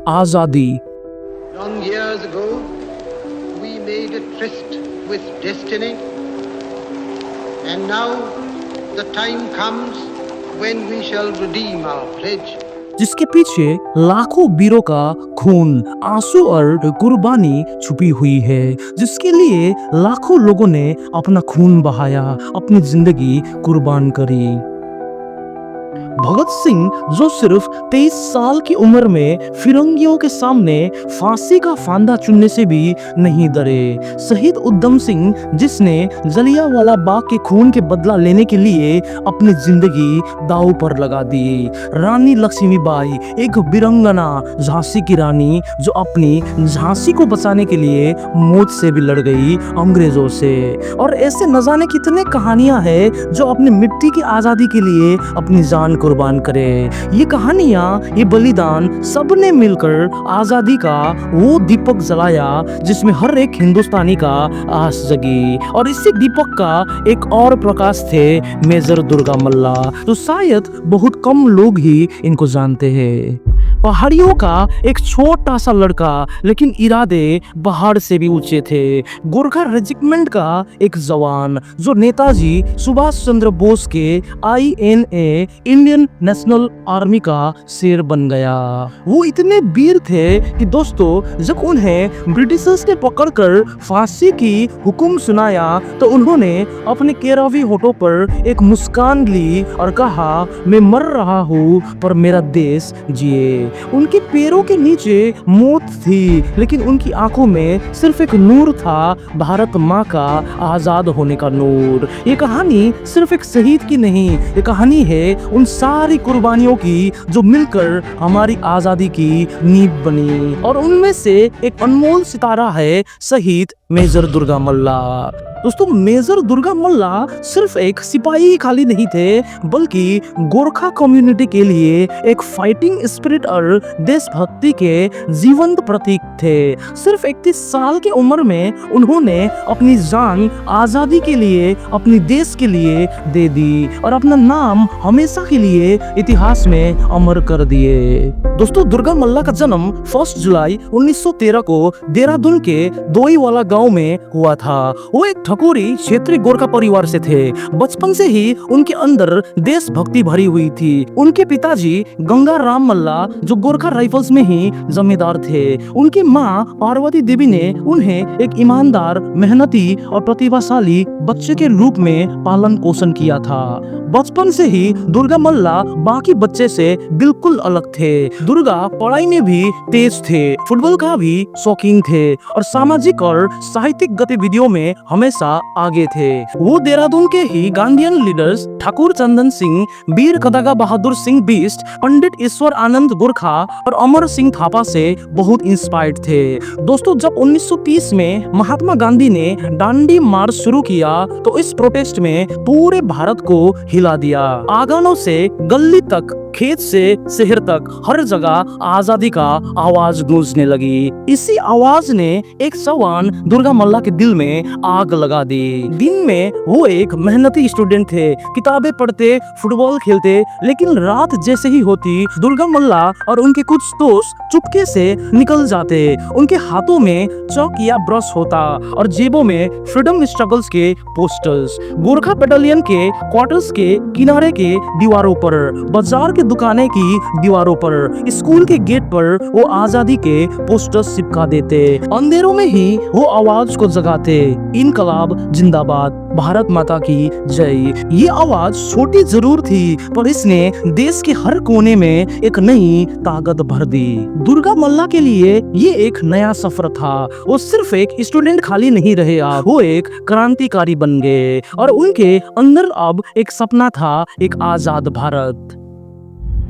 आजादी। Long years ago, we made a tryst with destiny, and now the time comes when we shall redeem our pledge. जिसके पीछे लाखों वीरों का खून, आंसू और कुर्बानी छुपी हुई है, जिसके लिए लाखों लोगों ने अपना खून बहाया, अपनी जिंदगी कुर्बान करी। भगत सिंह जो सिर्फ 23 साल की उम्र में फिरंगियों के सामने फांसी का फांदा चुनने से भी नहीं डरे। शहीद उधम सिंह जिसने जलियांवाला बाग के खून के बदला लेने के लिए अपनी जिंदगी दांव पर लगा दी। रानी लक्ष्मीबाई, एक वीरांगना, झांसी की रानी जो अपनी झांसी को बचाने के लिए मौत से भी लड़ गई अंग्रेजों से। और ऐसे न जाने कितने कहानियां हैं जो अपनी मिट्टी की आजादी के लिए अपनी जान कुर्बान करे। ये कहानियां, ये बलिदान, सबने मिलकर आजादी का वो दीपक जलाया जिसमें हर एक हिंदुस्तानी का आस जगी। और इसी दीपक का एक और प्रकाश थे मेजर दुर्गा मल्ला, तो शायद बहुत कम लोग ही इनको जानते हैं। पहाड़ियों का एक छोटा सा लड़का, लेकिन इरादे पहाड़ से भी ऊंचे थे। गोरखा रेजिमेंट का एक जवान जो नेताजी सुभाष चंद्र बोस के INA, इंडियन नेशनल आर्मी का शेर बन गया। वो इतने वीर थे कि दोस्तों, जब उन्हें ब्रिटिशर्स ने पकड़कर फांसी की हुक्म सुनाया तो उन्होंने अपने केरावी होठों पर एक मुस्कान ली और कहा, मैं मर रहा हूँ पर मेरा देश जिए। उनके पैरों के नीचे मौत थी, लेकिन उनकी आंखों में सिर्फ एक नूर था, भारत माँ का आजाद होने का नूर। ये कहानी सिर्फ एक शहीद की नहीं, ये कहानी है उन सारी कुर्बानियों की जो मिलकर हमारी आजादी की नींव बनी। और उनमें से एक अनमोल सितारा है शहीद मेजर दुर्गा मल्ला। दोस्तों, मेजर दुर्गा मल्ला सिर्फ एक सिपाही खाली नहीं थे, बल्कि गोरखा कम्युनिटी के लिए एक फाइटिंग स्पिरिट और देशभक्ति के जीवंत प्रतीक थे। सिर्फ 31 साल की उम्र में उन्होंने अपनी जान आजादी के लिए, अपने देश के लिए दे दी और अपना नाम हमेशा के लिए इतिहास में अमर कर दिए। दोस्तों, दुर्गा मल्ला का जन्म 1 जुलाई 1913 को देहरादून के दोईवाला गांव में हुआ था। वो एक ठकुरी क्षेत्रीय गोरखा परिवार से थे। बचपन से ही उनके अंदर देशभक्ति भरी हुई थी। उनके पिताजी गंगा राम मल्ला जो गोरखा राइफल्स में ही जमींदार थे। उनकी माँ पार्वती देवी ने उन्हें एक ईमानदार, मेहनती और प्रतिभाशाली बच्चे के रूप में पालन पोषण किया था। बचपन से ही दुर्गा मल्ला बाकी बच्चे से बिल्कुल अलग थे। दुर्गा पढ़ाई में भी तेज थे, फुटबॉल का भी शौकीन थे और सामाजिक और साहित्यिक गतिविधियों में हमेशा आगे थे। वो देहरादून के ही गांधीयन लीडर्स ठाकुर चंदन सिंह, वीर कदागा बहादुर सिंह बिष्ट, पंडित ईश्वर आनंद गोरखा और अमर सिंह थापा से बहुत इंस्पायर्ड थे। दोस्तों, जब 1930 में महात्मा गांधी ने दांडी मार्च शुरू किया तो इस प्रोटेस्ट में पूरे भारत को हिला दिया। आंगनों से गली तक, खेत से शहर तक, हर जगह आजादी का आवाज गूंजने लगी। इसी आवाज ने एक जवान दुर्गा मल्ला के दिल में आग लगा दी। दिन में वो एक मेहनती स्टूडेंट थे, किताबें पढ़ते, फुटबॉल खेलते, लेकिन रात जैसे ही होती दुर्गा मल्ला और उनके कुछ दोस्त चुपके से निकल जाते। उनके हाथों में चौक या ब्रश होता और जेबों में फ्रीडम स्ट्रगल्स के पोस्टर्स। गोरखा बटालियन के क्वार्टर्स के किनारे के दीवारों पर, बाजार के दुकानें की दीवारों पर, स्कूल के गेट पर वो आजादी के पोस्टर्स चिपका देते। अंधेरों में ही वो आवाज को जगाते, इनकलाब जिंदाबाद, भारत माता की जय। ये आवाज छोटी जरूर थी, पर इसने देश के हर कोने में एक नई ताकत भर दी। दुर्गा मल्ला के लिए ये एक नया सफर था। वो सिर्फ एक स्टूडेंट खाली नहीं रहे, वो एक क्रांतिकारी बन गए और उनके अंदर अब एक सपना था, एक आजाद भारत।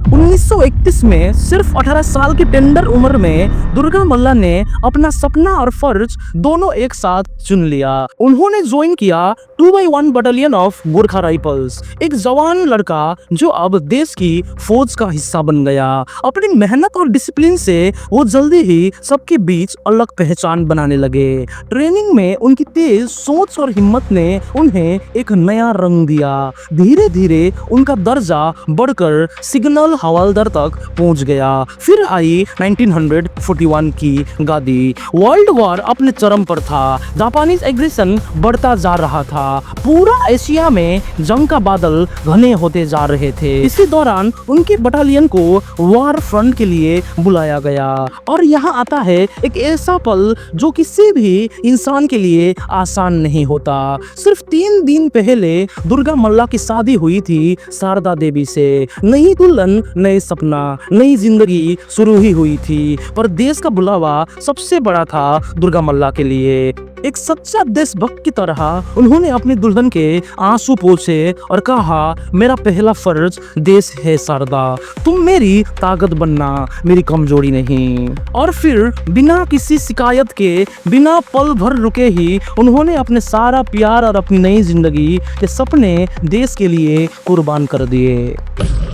1931 में सिर्फ 18 साल की टेंडर उम्र में दुर्गा मल्ला ने अपना सपना और फर्ज दोनों एक साथ चुन लिया। उन्होंने ज्वाइन किया 2x1 battalion of Gorkha rifles, एक जवान लड़का जो अब देश की फौज का हिस्सा बन गया। अपनी मेहनत और डिसिप्लिन से वो जल्दी ही सबके बीच अलग पहचान बनाने लगे। ट्रेनिंग में उनकी तेज सोच और हिम्मत ने उन्हें एक नया रंग दिया। धीरे धीरे उनका दर्जा बढ़कर सिग्नल हवालदार तक पहुंच गया। फिर आई 1941 की गादी। वर्ल्ड वॉर अपने चरम पर था। जापानीज एग्रेशन बढ़ता जा रहा था। पूरा एशिया में जंग का बादल घने होते जा रहे थे। इसी दौरान उनके बटालियन को वॉर फ्रंट के लिए बुलाया गया। और यहाँ आता है एक ऐसा पल जो किसी भी इंसान के लिए आसान नहीं होता। सिर्फ 3 दिन पहले दुर्गा मल्ला की शादी हुई थी शारदा देवी से। नई दुल्हन, नए सपना, नई जिंदगी शुरू ही हुई थी। पर देश का बुलावा सबसे बड़ा था दुर्गा मल्ला के लिए। एक सच्चा देशभक्त की तरह उन्होंने अपनी दुल्हन के आंसू पोंछे और कहा, मेरा पहला फर्ज देश है शारदा, तुम मेरी ताकत बनना, मेरी कमजोरी नहीं। और फिर बिना किसी शिकायत के, बिना पल भर रुके ही उन्होंने अपने सारा प्यार और अपनी नई जिंदगी के सपने देश के लिए कुर्बान कर दिए।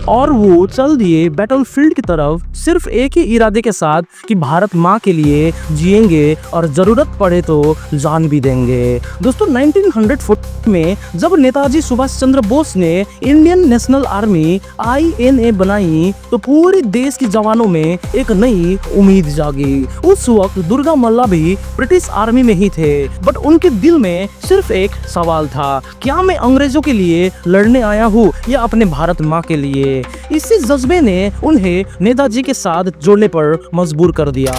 और वो चल दिए बैटलफील्ड की तरफ सिर्फ एक ही इरादे के साथ कि भारत माँ के लिए जिएंगे और जरूरत पड़े तो जान भी देंगे। दोस्तों 1940 में जब नेताजी सुभाष चंद्र बोस ने इंडियन नेशनल आर्मी INA बनाई तो पूरे देश के जवानों में एक नई उम्मीद जागी। उस वक्त दुर्गा मल्ला भी ब्रिटिश आर्मी में ही थे, बट उनके दिल में सिर्फ एक सवाल था, क्या मैं अंग्रेजों के लिए लड़ने आया हूँ या अपने भारत माँ के लिए। इसी जज्बे ने उन्हें नेताजी के साथ जोड़ने पर मजबूर कर दिया।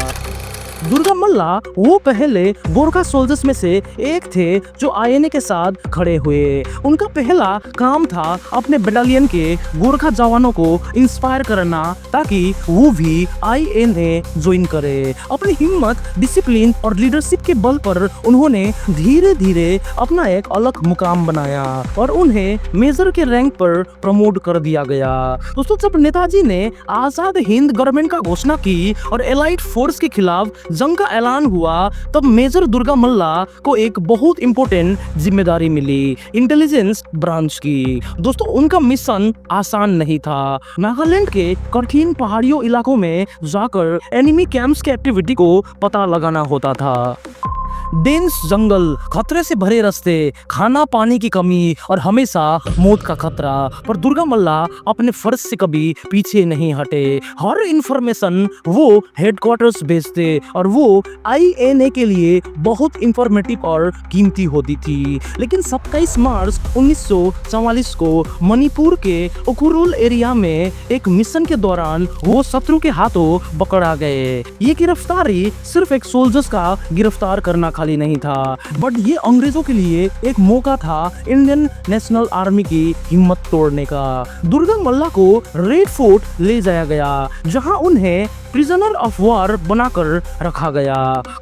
दुर्गा मल्ला वो पहले गोरखा सोल्जर्स में से एक थे जो INA के साथ खड़े हुए। उनका पहला काम था अपने बटालियन के गोरखा जवानों को इंस्पायर करना ताकि वो भी INA ज्वाइन करे। अपनी हिम्मत, डिसिप्लिन और लीडरशिप के बल पर उन्होंने धीरे धीरे अपना एक अलग मुकाम बनाया और उन्हें मेजर के रैंक पर प्रमोट कर दिया गया। दोस्तों जब नेताजी ने आजाद हिंद गवर्नमेंट का घोषणा की और एलाइड फोर्स के खिलाफ जंग का ऐलान हुआ तब मेजर दुर्गा मल्ला को एक बहुत इंपॉर्टेंट जिम्मेदारी मिली, इंटेलिजेंस ब्रांच की। दोस्तों उनका मिशन आसान नहीं था। नागालैंड के कठिन पहाड़ियों इलाकों में जाकर एनिमी कैंप्स की एक्टिविटी को पता लगाना होता था। डेंस जंगल, खतरे से भरे रास्ते, खाना पानी की कमी और हमेशा मौत का खतरा, पर दुर्गा मल्ला अपने फर्ज से कभी पीछे नहीं हटे। हर इंफॉर्मेशन वो हेडक्वार्टर्स भेजते और वो INA के लिए बहुत इंफॉर्मेटिव और कीमती होती थी। लेकिन 27 मार्च 1944 को मणिपुर के उखरुल एरिया में एक मिशन के दौरान वो शत्रु के हाथों पकड़ा गए। ये गिरफ्तारी सिर्फ एक सोल्जर्स का गिरफ्तार करना खाली नहीं था, बट ये अंग्रेजों के लिए एक मौका था इंडियन नेशनल आर्मी की हिम्मत तोड़ने का। दुर्गा मल्ला को रेड फोर्ट ले जाया गया जहां उन्हें प्रिजनर ऑफ वॉर बनाकर रखा गया,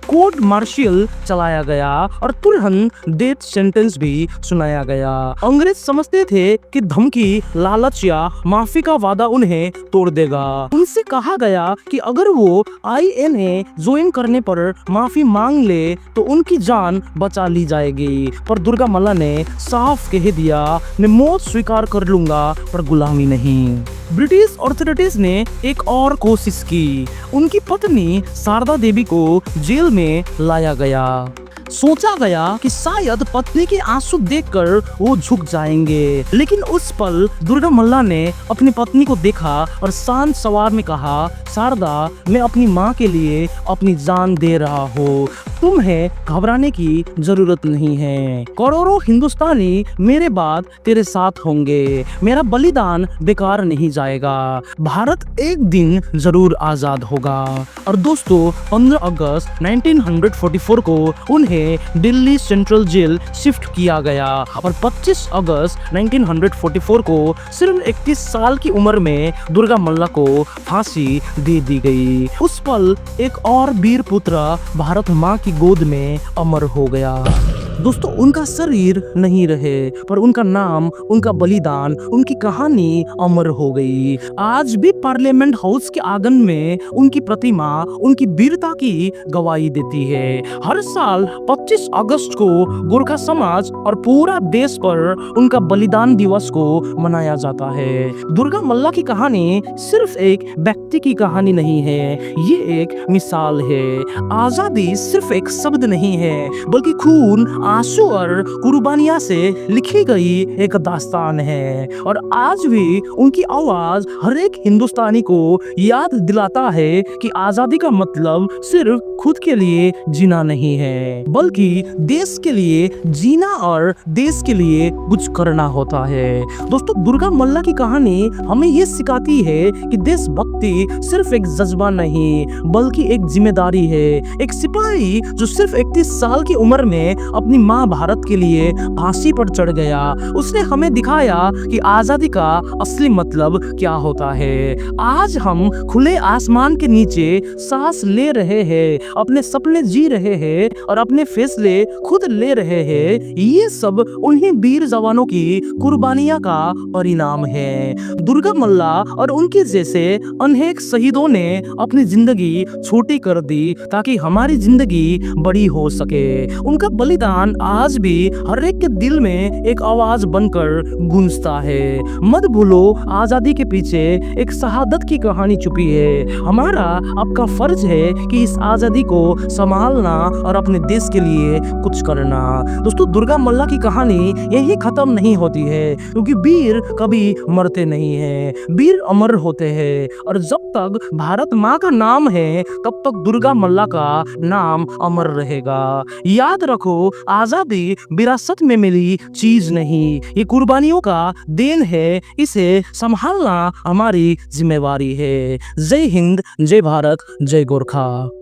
कोर्ट मार्शियल चलाया गया और तुरंत डेथ सेंटेंस भी सुनाया गया। अंग्रेज समझते थे कि धमकी, लालच या माफी का वादा उन्हें तोड़ देगा। उनसे कहा गया कि अगर वो INA ज्वाइन करने पर माफी मांग ले तो उनकी जान बचा ली जाएगी। पर दुर्गा मल्ला ने साफ कह दिया, मैं मौत स्वीकार कर लूंगा पर गुलामी नहीं। ब्रिटिश अथॉरिटीज ने एक और कोशिश की। उनकी पत्नी शारदा देवी को जेल में लाया गया। सोचा गया कि शायद पत्नी के आंसू देखकर वो झुक जाएंगे, लेकिन उस पल दुर्गा मल्ला ने अपनी पत्नी को देखा और शांत सवार में कहा, शारदा, मैं अपनी माँ के लिए अपनी जान दे रहा हूँ, तुम्हें घबराने की जरूरत नहीं है। करोड़ों हिंदुस्तानी मेरे बाद तेरे साथ होंगे, मेरा बलिदान बेकार नहीं जाएगा, भारत एक दिन जरूर आजाद होगा। और दोस्तों 15 अगस्त 1944 को उन्हें दिल्ली सेंट्रल जेल शिफ्ट किया गया और 25 अगस्त 1944 को सिर्फ 31 साल की उम्र में दुर्गा मल्ला को फांसी दे दी गई। उस पल एक और वीर पुत्र भारत माँ की गोद में अमर हो गया। दोस्तों उनका शरीर नहीं रहे पर उनका नाम, उनका बलिदान, उनकी कहानी अमर हो गई। आज भी पार्लियामेंट हाउस के आंगन में उनकी प्रतिमा उनकी वीरता की गवाही देती है। हर साल 25 अगस्त को गोरखा समाज और पूरा देश पर उनका बलिदान दिवस को मनाया जाता है। दुर्गा मल्ला की कहानी सिर्फ एक व्यक्ति की कहानी नहीं है, ये एक मिसाल है। आजादी सिर्फ एक शब्द नहीं है बल्कि खून, आंसू और कुर्बानियां से लिखी गई एक दास्तान है और आज भी उनकी आवाज हर एक हिंदुस्तानी को याद दिलाता है कि आजादी का मतलब सिर्फ खुद के लिए जीना नहीं है बल्कि देश के लिए जीना और देश के लिए कुछ करना होता है। दोस्तों, दुर्गा मल्ला की कहानी हमें ये सिखाती है कि देशभक्ति सिर्फ एक जज्बा नहीं बल्कि एक जिम्मेदारी है। एक सिपाही जो सिर्फ 31 साल की उम्र में अपनी माँ भारत के लिए फांसी पर चढ़ गया, उसने हमें दिखाया कि आजादी का असली मतलब क्या होता है। आज हम खुले आसमान के नीचे सांस ले रहे हैं, अपने सपने जी रहे हैं और अपने फैसले खुद ले रहे हैं। ये सब उन्हीं वीर जवानों की कुर्बानियां का परिणाम है। दुर्गा मल्ला और उनके जैसे अनेक शहीदों ने अपनी जिंदगी छोटी कर दी ताकि हमारी जिंदगी बड़ी हो सके। उनका बलिदान आज भी हर एक के दिल में एक आवाज बनकर गूंजता है। मत भूलो, आजादी के पीछे एक शहादत की कहानी छुपी है। हमारा आपका फर्ज है कि इस आजादी को संभालना और अपने देश के लिए कुछ करना। दोस्तों, दुर्गा मल्ला की कहानी यही खत्म नहीं होती है क्योंकि वीर कभी मरते नहीं हैं, वीर अमर होते हैं और जब तक भारत माँ का नाम है तब तक दुर्गा मल्ला का नाम अमर रहेगा। याद रखो, आजादी विरासत में मिली चीज नहीं, ये कुर्बानियों का देन है। इसे संभालना हमारी जिम्मेवारी है। जय हिंद, जय भारत, जय गोरखा।